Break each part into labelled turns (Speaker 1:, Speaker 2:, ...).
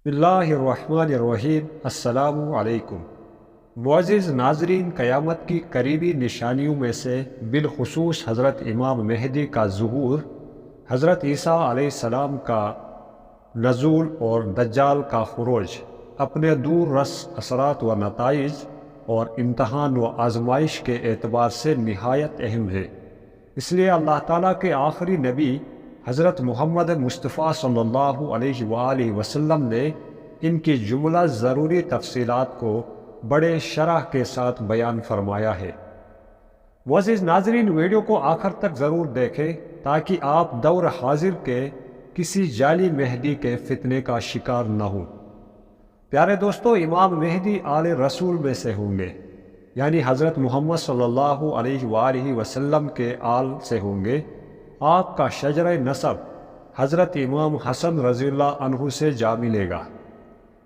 Speaker 1: بسم اللہ الرحمن الرحیم۔ السلام علیکم۔ معزز ناظرین، قیامت کی قریبی نشانیوں میں سے بالخصوص حضرت امام مہدی کا ظہور، حضرت عیسیٰ علیہ السلام کا نزول اور دجال کا خروج اپنے دور رس اثرات و نتائج اور امتحان و آزمائش کے اعتبار سے نہایت اہم ہے۔ اس لیے اللہ تعالیٰ کے آخری نبی حضرت محمد مصطفیٰ صلی اللہ علیہ وآلہ وسلم نے ان کی جملہ ضروری تفصیلات کو بڑے شرح کے ساتھ بیان فرمایا ہے۔ معزز ناظرین، ویڈیو کو آخر تک ضرور دیکھیں تاکہ آپ دور حاضر کے کسی جعلی مہدی کے فتنے کا شکار نہ ہوں۔ پیارے دوستو، امام مہدی آل رسول میں سے ہوں گے، یعنی حضرت محمد صلی اللہ علیہ وآلہ وسلم کے آل سے ہوں گے۔ آپ کا شجرہ نسب حضرت امام حسن رضی اللہ عنہ سے جا ملے گا۔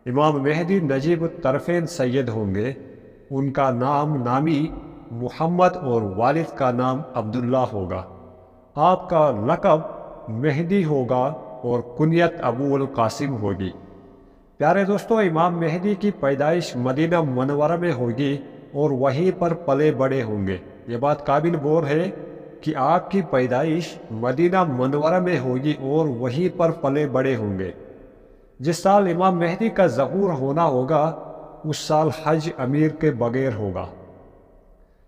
Speaker 1: امام مہدی نجیب الطرفین سید ہوں گے۔ ان کا نام نامی محمد اور والد کا نام عبداللہ ہوگا۔ آپ کا لقب مہدی ہوگا اور کنیت ابو القاسم ہوگی۔ پیارے دوستو، امام مہدی کی پیدائش مدینہ منورہ میں ہوگی اور وہیں پر پلے بڑے ہوں گے۔ یہ بات قابل غور ہے کہ آپ کی پیدائش مدینہ منورہ میں ہوگی اور وہیں پر پلے بڑے ہوں گے۔ جس سال امام مہدی کا ظہور ہونا ہوگا اس سال حج امیر کے بغیر ہوگا،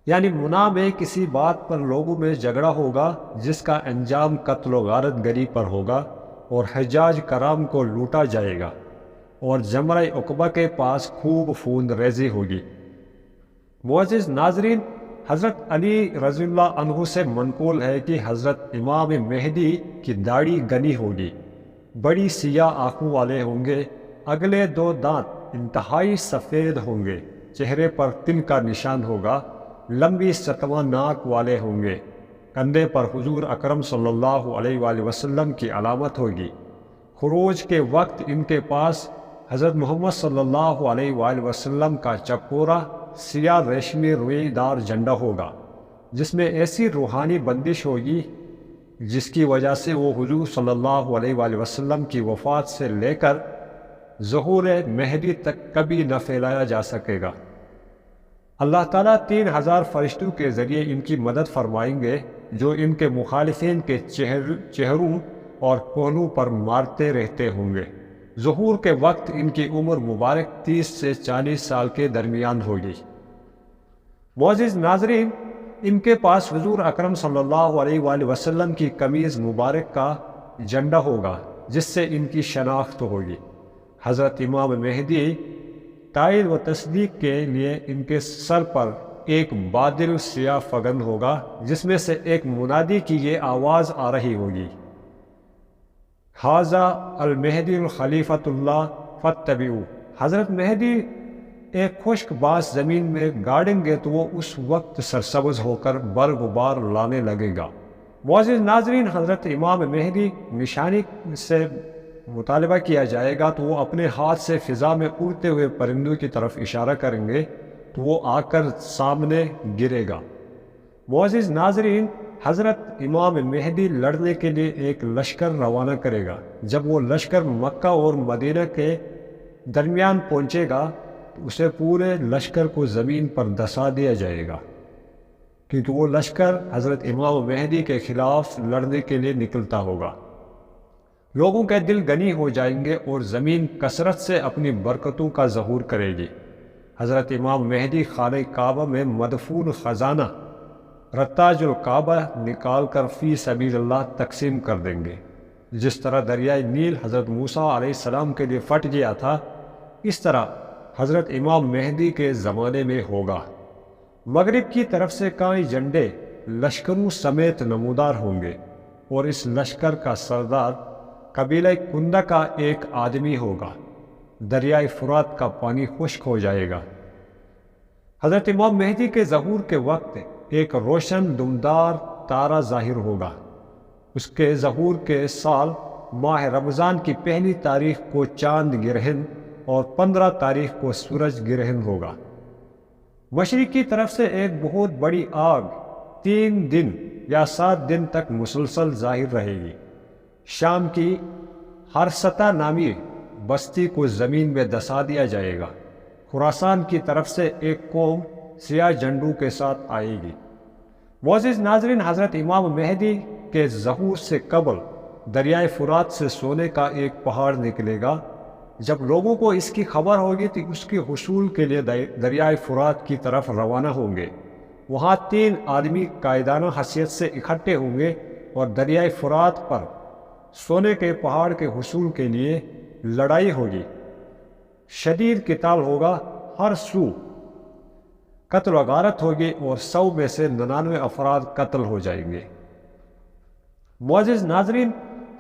Speaker 1: یعنی منی میں کسی بات پر لوگوں میں جھگڑا ہوگا جس کا انجام قتل و غارت گری پر ہوگا اور حجاج کرام کو لوٹا جائے گا اور جمرہ عقبہ کے پاس خوب خون ریزی ہوگی۔ معزز ناظرین، حضرت علی رضی اللہ عنہ سے منقول ہے کہ حضرت امام مہدی کی داڑھی گنی ہوگی، بڑی سیاہ آنکھوں والے ہوں گے، اگلے دو دانت انتہائی سفید ہوں گے، چہرے پر تل کا نشان ہوگا، لمبی ستواں ناک والے ہوں گے، کندھے پر حضور اکرم صلی اللہ علیہ وآلہ وسلم کی علامت ہوگی۔ خروج کے وقت ان کے پاس حضرت محمد صلی اللہ علیہ وآلہ وسلم کا چکورا سیاہ ریشمی روئی دار جھنڈا ہوگا، جس میں ایسی روحانی بندش ہوگی جس کی وجہ سے وہ حضور صلی اللہ علیہ وآلہ وسلم کی وفات سے لے کر ظہور مہدی تک کبھی نہ پھیلایا جا سکے گا۔ اللہ تعالیٰ 3000 فرشتوں کے ذریعے ان کی مدد فرمائیں گے جو ان کے مخالفین کے چہروں اور کونوں پر مارتے رہتے ہوں گے۔ ظہور کے وقت ان کی عمر مبارک 30 سے 40 سال کے درمیان ہوگی۔ معزز ناظرین، ان کے پاس حضور اکرم صلی اللہ علیہ وآلہ وسلم کی قمیض مبارک کا جھنڈا ہوگا جس سے ان کی شناخت ہوگی۔ حضرت امام مہدی تائید و تصدیق کے لیے ان کے سر پر ایک بادل سیاہ فگن ہوگا جس میں سے ایک منادی کی یہ آواز آ رہی ہوگی، ھذا المہدی الخلیفۃ اللہ فاتبعوا۔ حضرت مہدی ایک خشک باس زمین میں گاڑیں گے تو وہ اس وقت سرسبز ہو کر برگ و بار لانے لگے گا۔ معزز ناظرین، حضرت امام مہدی نشانی سے مطالبہ کیا جائے گا تو وہ اپنے ہاتھ سے فضا میں اڑتے ہوئے پرندوں کی طرف اشارہ کریں گے تو وہ آ کر سامنے گرے گا۔ معزز ناظرین، حضرت امام مہدی لڑنے کے لیے ایک لشکر روانہ کرے گا۔ جب وہ لشکر مکہ اور مدینہ کے درمیان پہنچے گا تو اسے پورے لشکر کو زمین پر دھسا دیا جائے گا، کیونکہ وہ لشکر حضرت امام مہدی کے خلاف لڑنے کے لیے نکلتا ہوگا۔ لوگوں کے دل غنی ہو جائیں گے اور زمین کثرت سے اپنی برکتوں کا ظہور کرے گی۔ حضرت امام مہدی خانہ کعبہ میں مدفون خزانہ رتاج الکعبہ نکال کر فی سبیل اللہ تقسیم کر دیں گے۔ جس طرح دریائے نیل حضرت موسیٰ علیہ السلام کے لیے پھٹ گیا تھا، اس طرح حضرت امام مہدی کے زمانے میں ہوگا۔ مغرب کی طرف سے کئی جھنڈے لشکروں سمیت نمودار ہوں گے اور اس لشکر کا سردار قبیلہ کندہ کا ایک آدمی ہوگا۔ دریائے فرات کا پانی خشک ہو جائے گا۔ حضرت امام مہدی کے ظہور کے وقت ایک روشن دمدار تارہ ظاہر ہوگا۔ اس کے ظہور کے سال ماہ رمضان کی پہلی تاریخ کو چاند گرہن اور 15 تاریخ کو سورج گرہن ہوگا۔ مشرق کی طرف سے ایک بہت بڑی آگ 3 دن یا 7 دن تک مسلسل ظاہر رہے گی۔ شام کی ہرستا نامی بستی کو زمین میں دسا دیا جائے گا۔ خراسان کی طرف سے ایک قوم سیاہ جھنڈوں کے ساتھ آئے گی۔ معزز ناظرین، حضرت امام مہدی کے ظہور سے قبل دریائے فرات سے سونے کا ایک پہاڑ نکلے گا۔ جب لوگوں کو اس کی خبر ہوگی تو اس کے حصول کے لیے دریائے فرات کی طرف روانہ ہوں گے۔ وہاں 3 آدمی قائدانہ حیثیت سے اکٹھے ہوں گے اور دریائے فرات پر سونے کے پہاڑ کے حصول کے لیے لڑائی ہوگی۔ شدید قتال ہوگا، ہر سو قتل و غارت ہوگی اور 100 میں سے 99 افراد قتل ہو جائیں گے۔ معزز ناظرین،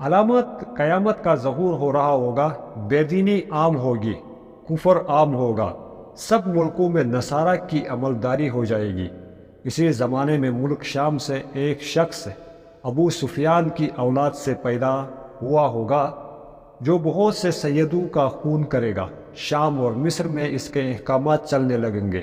Speaker 1: علامت قیامت کا ظہور ہو رہا ہوگا، بے دینی عام ہوگی، کفر عام ہوگا، سب ملکوں میں نصارہ کی عملداری ہو جائے گی۔ اسی زمانے میں ملک شام سے ایک شخص ابو سفیان کی اولاد سے پیدا ہوا ہوگا جو بہت سے سیدوں کا خون کرے گا۔ شام اور مصر میں اس کے احکامات چلنے لگیں گے۔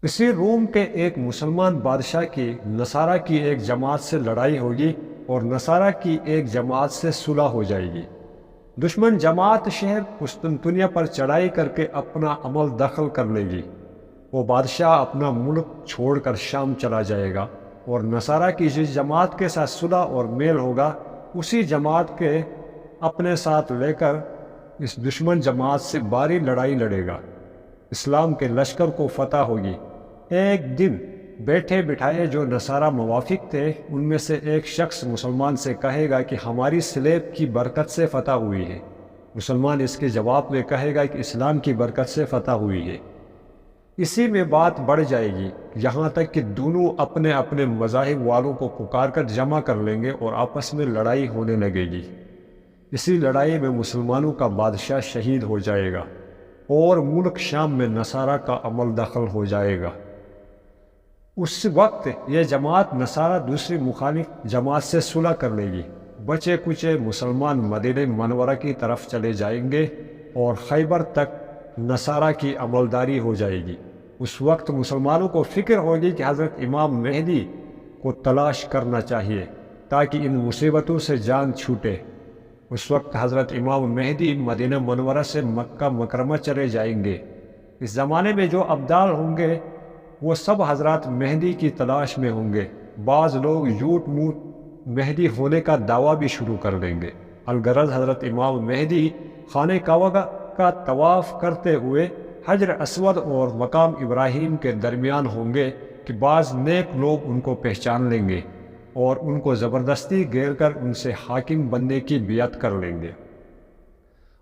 Speaker 1: اسی روم کے ایک مسلمان بادشاہ کی نصارہ کی ایک جماعت سے لڑائی ہوگی اور نصارہ کی ایک جماعت سے صلح ہو جائے گی۔ دشمن جماعت شہر قسطنطنیہ پر چڑھائی کر کے اپنا عمل دخل کر لے گی۔ وہ بادشاہ اپنا ملک چھوڑ کر شام چلا جائے گا اور نصارہ کی جس جماعت کے ساتھ صلح اور میل ہوگا اسی جماعت کے اپنے ساتھ لے کر اس دشمن جماعت سے باری لڑائی لڑے گا۔ اسلام کے لشکر کو فتح ہوگی۔ ایک دن بیٹھے بٹھائے جو نصارہ موافق تھے ان میں سے ایک شخص مسلمان سے کہے گا کہ ہماری سلیب کی برکت سے فتح ہوئی ہے۔ مسلمان اس کے جواب میں کہے گا کہ اسلام کی برکت سے فتح ہوئی ہے۔ اسی میں بات بڑھ جائے گی یہاں تک کہ دونوں اپنے اپنے مذاہب والوں کو پکار کر جمع کر لیں گے اور آپس میں لڑائی ہونے لگے گی۔ اسی لڑائی میں مسلمانوں کا بادشاہ شہید ہو جائے گا اور ملک شام میں نصارہ کا عمل دخل ہو جائے گا۔ اس وقت یہ جماعت نصارہ دوسری مخالف جماعت سے صلح کر لے گی۔ بچے کچے مسلمان مدینہ منورہ کی طرف چلے جائیں گے اور خیبر تک نصارہ کی عملداری ہو جائے گی۔ اس وقت مسلمانوں کو فکر ہوگی کہ حضرت امام مہدی کو تلاش کرنا چاہیے تاکہ ان مصیبتوں سے جان چھوٹے۔ اس وقت حضرت امام مہدی مدینہ منورہ سے مکہ مکرمہ چلے جائیں گے۔ اس زمانے میں جو ابدال ہوں گے وہ سب حضرت مہدی کی تلاش میں ہوں گے۔ بعض لوگ جھوٹ موٹ مہدی ہونے کا دعویٰ بھی شروع کر دیں گے۔ الغرض حضرت امام مہدی خانہ کعبہ کا طواف کرتے ہوئے حجر اسود اور مقام ابراہیم کے درمیان ہوں گے کہ بعض نیک لوگ ان کو پہچان لیں گے اور ان کو زبردستی گھیر کر ان سے حاکم بننے کی بیعت کر لیں گے۔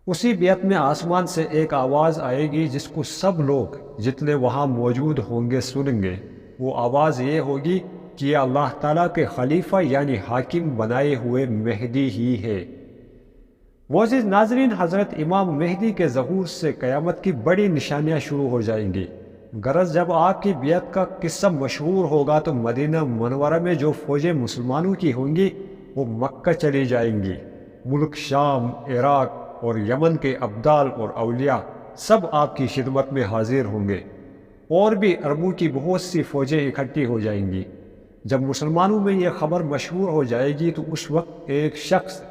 Speaker 1: اسی بیعت میں آسمان سے ایک آواز آئے گی جس کو سب لوگ جتنے وہاں موجود ہوں گے سنیں گے۔ وہ آواز یہ ہوگی کہ یہ اللہ تعالیٰ کے خلیفہ یعنی حاکم بنائے ہوئے مہدی ہی ہے۔ معزز ناظرین، حضرت امام مہدی کے ظہور سے قیامت کی بڑی نشانیاں شروع ہو جائیں گی۔ غرض جب آپ کی بیعت کا قصہ مشہور ہوگا تو مدینہ منورہ میں جو فوجیں مسلمانوں کی ہوں گی وہ مکہ چلی جائیں گی۔ ملک شام، عراق اور یمن کے ابدال اور اولیاء سب آپ کی خدمت میں حاضر ہوں گے، اور بھی عربوں کی بہت سی فوجیں اکٹھی ہو جائیں گی۔ جب مسلمانوں میں یہ خبر مشہور ہو جائے گی تو اس وقت ایک شخص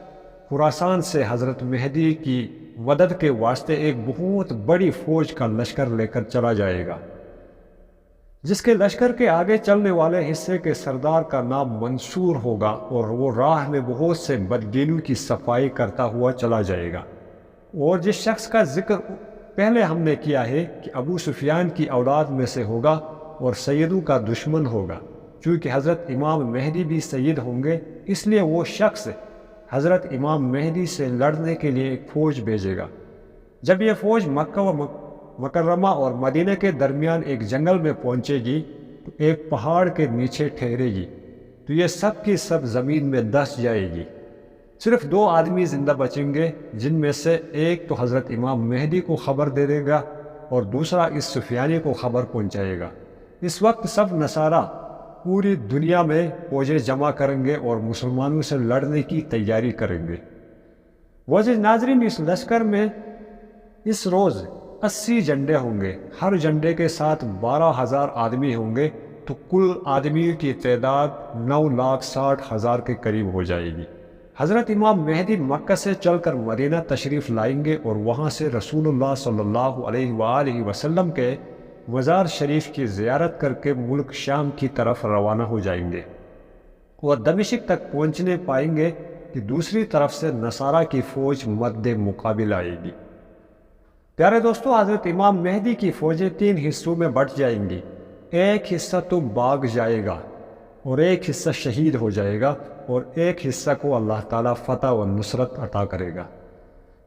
Speaker 1: خراسان سے حضرت مہدی کی مدد کے واسطے ایک بہت بڑی فوج کا لشکر لے کر چلا جائے گا، جس کے لشکر کے آگے چلنے والے حصے کے سردار کا نام منصور ہوگا اور وہ راہ میں بہت سے بددینوں کی صفائی کرتا ہوا چلا جائے گا۔ اور جس شخص کا ذکر پہلے ہم نے کیا ہے کہ ابو سفیان کی اولاد میں سے ہوگا اور سیدوں کا دشمن ہوگا، چونکہ حضرت امام مہدی بھی سید ہوں گے، اس لیے وہ شخص حضرت امام مہدی سے لڑنے کے لیے ایک فوج بھیجے گا۔ جب یہ فوج مکہ و مکرمہ اور مدینہ کے درمیان ایک جنگل میں پہنچے گی تو ایک پہاڑ کے نیچے ٹھہرے گی، تو یہ سب کی سب زمین میں دس جائے گی۔ صرف 2 آدمی زندہ بچیں گے، جن میں سے ایک تو حضرت امام مہدی کو خبر دے دے گا اور دوسرا اس سفیانی کو خبر پہنچائے گا۔ اس وقت سب نصارہ پوری دنیا میں فوجیں جمع کریں گے اور مسلمانوں سے لڑنے کی تیاری کریں گے۔ معزز ناظرین، اس لشکر میں اس روز 80 جھنڈے ہوں گے، ہر جھنڈے کے ساتھ 12,000 آدمی ہوں گے، تو کل آدمیوں کی تعداد 9,60,000 کے قریب ہو جائے گی۔ حضرت امام مہدی مکہ سے چل کر مدینہ تشریف لائیں گے اور وہاں سے رسول اللہ صلی اللہ علیہ وآلہ وسلم کے مزار شریف کی زیارت کر کے ملک شام کی طرف روانہ ہو جائیں گے اور دمشق تک پہنچنے پائیں گے کہ دوسری طرف سے نصارہ کی فوج مد مقابل آئے گی۔ پیارے دوستو، حضرت امام مہدی کی فوجیں 3 حصوں میں بٹ جائیں گی۔ ایک حصہ تو بھاگ جائے گا اور ایک حصہ شہید ہو جائے گا اور ایک حصہ کو اللہ تعالیٰ فتح و نصرت عطا کرے گا۔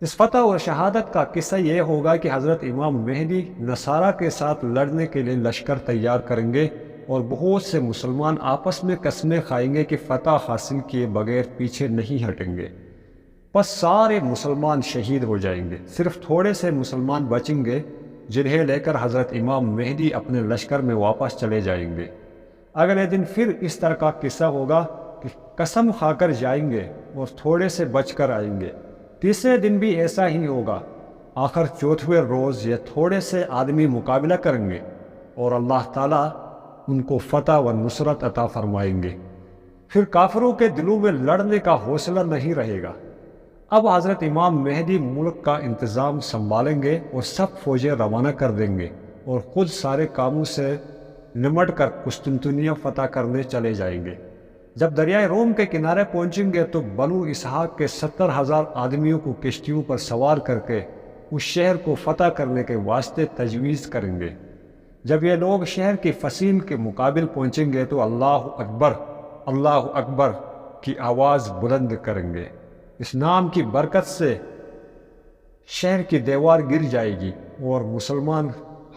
Speaker 1: اس فتح اور شہادت کا قصہ یہ ہوگا کہ حضرت امام مہدی نصارہ کے ساتھ لڑنے کے لیے لشکر تیار کریں گے اور بہت سے مسلمان آپس میں قسمیں کھائیں گے کہ فتح حاصل کیے بغیر پیچھے نہیں ہٹیں گے۔ بس سارے مسلمان شہید ہو جائیں گے، صرف تھوڑے سے مسلمان بچیں گے جنہیں لے کر حضرت امام مہدی اپنے لشکر میں واپس چلے جائیں گے۔ اگلے دن پھر اس طرح کا قصہ ہوگا کہ قسم کھا کر جائیں گے اور تھوڑے سے بچ کر آئیں گے۔ تیسرے دن بھی ایسا ہی ہوگا۔ آخر چوتھویں روز یہ تھوڑے سے آدمی مقابلہ کریں گے اور اللہ تعالیٰ ان کو فتح و نصرت عطا فرمائیں گے۔ پھر کافروں کے دلوں میں لڑنے کا حوصلہ نہیں رہے گا۔ اب حضرت امام مہدی ملک کا انتظام سنبھالیں گے اور سب فوجیں روانہ کر دیں گے اور خود سارے کاموں سے نمٹ کر قسطنطنیہ فتح کرنے چلے جائیں گے۔ جب دریائے روم کے کنارے پہنچیں گے تو بنو اسحاق کے 70,000 آدمیوں کو کشتیوں پر سوار کر کے اس شہر کو فتح کرنے کے واسطے تجویز کریں گے۔ جب یہ لوگ شہر کی فصیل کے مقابل پہنچیں گے تو اللہ اکبر کی آواز بلند کریں گے۔ اس نام کی برکت سے شہر کی دیوار گر جائے گی اور مسلمان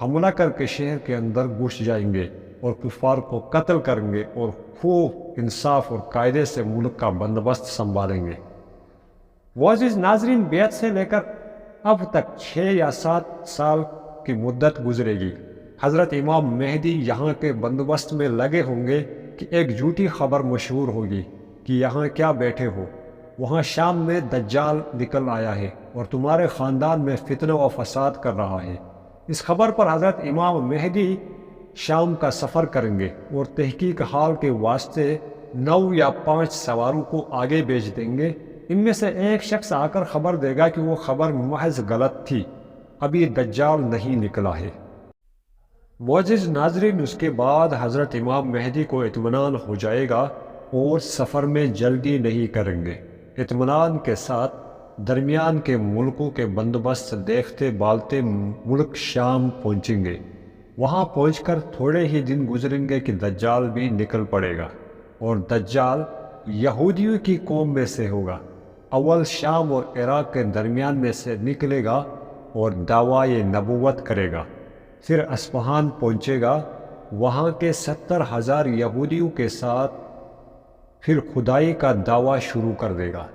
Speaker 1: حملہ کر کے شہر کے اندر گھس جائیں گے اور کفار کو قتل کریں گے اور خوب انصاف اور قاعدے سے ملک کا بندوبست سنبھالیں گے۔ معزز ناظرین، بیعت سے لے کر اب تک 6 یا 7 سال کی مدت گزرے گی۔ حضرت امام مہدی یہاں کے بندوبست میں لگے ہوں گے کہ ایک جھوٹی خبر مشہور ہوگی کہ یہاں کیا بیٹھے ہو، وہاں شام میں دجال نکل آیا ہے اور تمہارے خاندان میں فتنہ و فساد کر رہا ہے۔ اس خبر پر حضرت امام مہدی شام کا سفر کریں گے اور تحقیق حال کے واسطے 9 یا 5 سواروں کو آگے بھیج دیں گے۔ ان میں سے ایک شخص آ کر خبر دے گا کہ وہ خبر محض غلط تھی، ابھی دجال نہیں نکلا ہے۔ معزز ناظرین، اس کے بعد حضرت امام مہدی کو اطمینان ہو جائے گا اور سفر میں جلدی نہیں کریں گے۔ اطمینان کے ساتھ درمیان کے ملکوں کے بندوبست دیکھتے بالتے ملک شام پہنچیں گے۔ وہاں پہنچ کر تھوڑے ہی دن گزریں گے کہ دجال بھی نکل پڑے گا اور دجال یہودیوں کی قوم میں سے ہوگا۔ اول شام اور عراق کے درمیان میں سے نکلے گا اور دعوی نبوت کرے گا۔ پھر اصفہان پہنچے گا، وہاں کے 70,000 یہودیوں کے ساتھ پھر خدائی کا دعویٰ شروع کر دے گا۔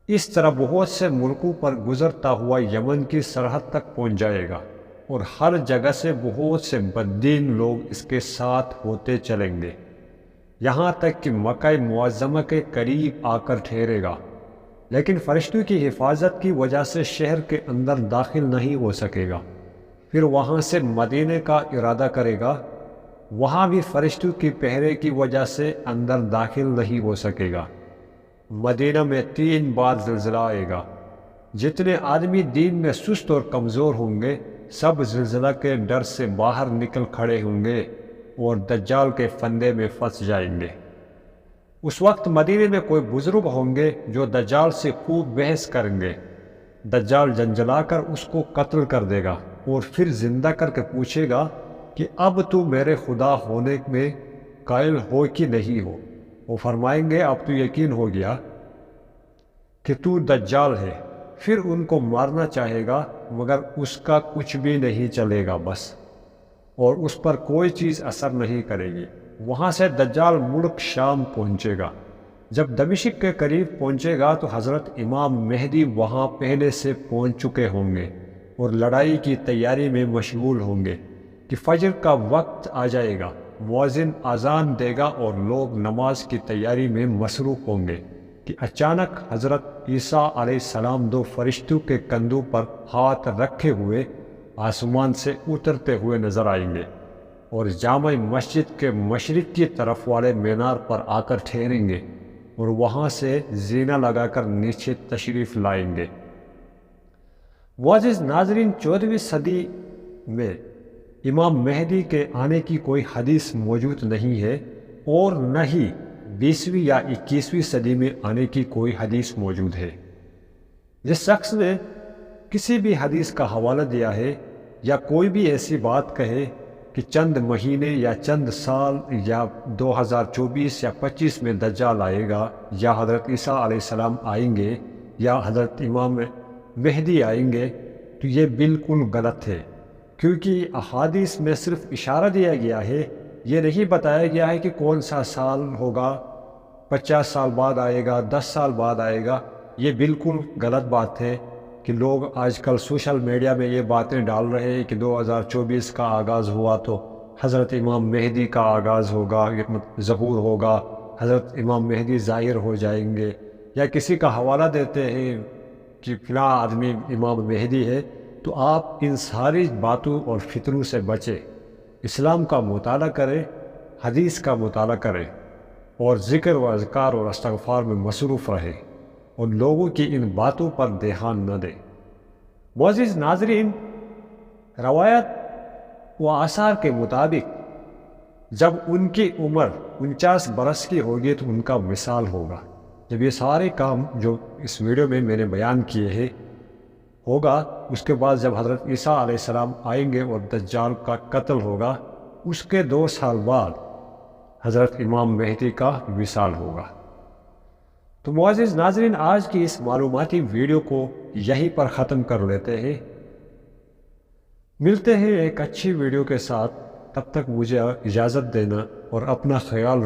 Speaker 1: اس طرح بہت سے ملکوں پر گزرتا ہوا یمن کی سرحد تک پہنچ جائے گا اور ہر جگہ سے بہت سے بددین لوگ اس کے ساتھ ہوتے چلیں گے، یہاں تک کہ مکہ معظمہ کے قریب آ کر ٹھہرے گا، لیکن فرشتوں کی حفاظت کی وجہ سے شہر کے اندر داخل نہیں ہو سکے گا۔ پھر وہاں سے مدینے کا ارادہ کرے گا، وہاں بھی فرشتوں کی پہرے کی وجہ سے اندر داخل نہیں ہو سکے گا۔ مدینہ میں 3 بار زلزلہ آئے گا۔ جتنے آدمی دین میں سست اور کمزور ہوں گے سب زلزلہ کے ڈر سے باہر نکل کھڑے ہوں گے اور دجال کے فندے میں پھنس جائیں گے۔ اس وقت مدینے میں کوئی بزرگ ہوں گے جو دجال سے خوب بحث کریں گے۔ دجال جنجلا کر اس کو قتل کر دے گا اور پھر زندہ کر کے پوچھے گا کہ اب تو میرے خدا ہونے میں قائل ہو کہ نہیں ہو۔ وہ فرمائیں گے اب تو یقین ہو گیا کہ تو دجال ہے۔ پھر ان کو مارنا چاہے گا مگر اس کا کچھ بھی نہیں چلے گا بس، اور اس پر کوئی چیز اثر نہیں کرے گی۔ وہاں سے دجال ملک شام پہنچے گا۔ جب دمشق کے قریب پہنچے گا تو حضرت امام مہدی وہاں پہلے سے پہنچ چکے ہوں گے اور لڑائی کی تیاری میں مشغول ہوں گے کہ فجر کا وقت آ جائے گا، مؤذن اذان دے گا اور لوگ نماز کی تیاری میں مصروف ہوں گے کہ اچانک حضرت عیسیٰ علیہ السلام 2 فرشتوں کے کندھوں پر ہاتھ رکھے ہوئے آسمان سے اترتے ہوئے نظر آئیں گے اور جامع مسجد کے مشرق کی طرف والے مینار پر آ کر ٹھہریں گے۔ اور وہاں سے زینہ لگا کر نیچے تشریف لائیں گے۔ معزز ناظرین، 14ویں صدی میں امام مہدی کے آنے کی کوئی حدیث موجود نہیں ہے، اور نہ ہی 20ویں یا 21ویں صدی میں آنے کی کوئی حدیث موجود ہے۔ جس شخص نے کسی بھی حدیث کا حوالہ دیا ہے یا کوئی بھی ایسی بات کہے کہ چند مہینے یا چند سال یا 2024 یا 25 میں دجال آئے گا، یا حضرت عیسیٰ علیہ السلام آئیں گے، یا حضرت امام مہدی آئیں گے، تو یہ بالکل غلط ہے، کیونکہ احادیث میں صرف اشارہ دیا گیا ہے، یہ نہیں بتایا گیا ہے کہ کون سا سال ہوگا، 50 سال بعد آئے گا، 10 سال بعد آئے گا۔ یہ بالکل غلط بات ہے کہ لوگ آج کل سوشل میڈیا میں یہ باتیں ڈال رہے ہیں کہ 2024 کا آغاز ہوا تو حضرت امام مہدی کا آغاز ہوگا، ظہور ہوگا، حضرت امام مہدی ظاہر ہو جائیں گے، یا کسی کا حوالہ دیتے ہیں کہ فلاں آدمی امام مہدی ہے۔ تو آپ ان ساری باتوں اور فتنوں سے بچیں، اسلام کا مطالعہ کریں، حدیث کا مطالعہ کریں، اور ذکر و اذکار اور استغفار میں مصروف رہیں، اور لوگوں کی ان باتوں پر دھیان نہ دیں۔ معزز ناظرین، روایت و آثار کے مطابق جب ان کی عمر 49 برس کی ہوگی تو ان کا وصال ہوگا۔ جب یہ سارے کام جو اس ویڈیو میں نے بیان کیے ہیں ہوگا، اس کے بعد جب حضرت عیسیٰ علیہ السلام آئیں گے اور دجال کا قتل ہوگا، اس کے 2 سال بعد حضرت امام مہدی کا وصال ہوگا۔ تو معزز ناظرین، آج کی اس معلوماتی ویڈیو کو یہیں پر ختم کر لیتے ہیں۔ ملتے ہیں ایک اچھی ویڈیو کے ساتھ، تب تک مجھے اجازت دینا اور اپنا خیال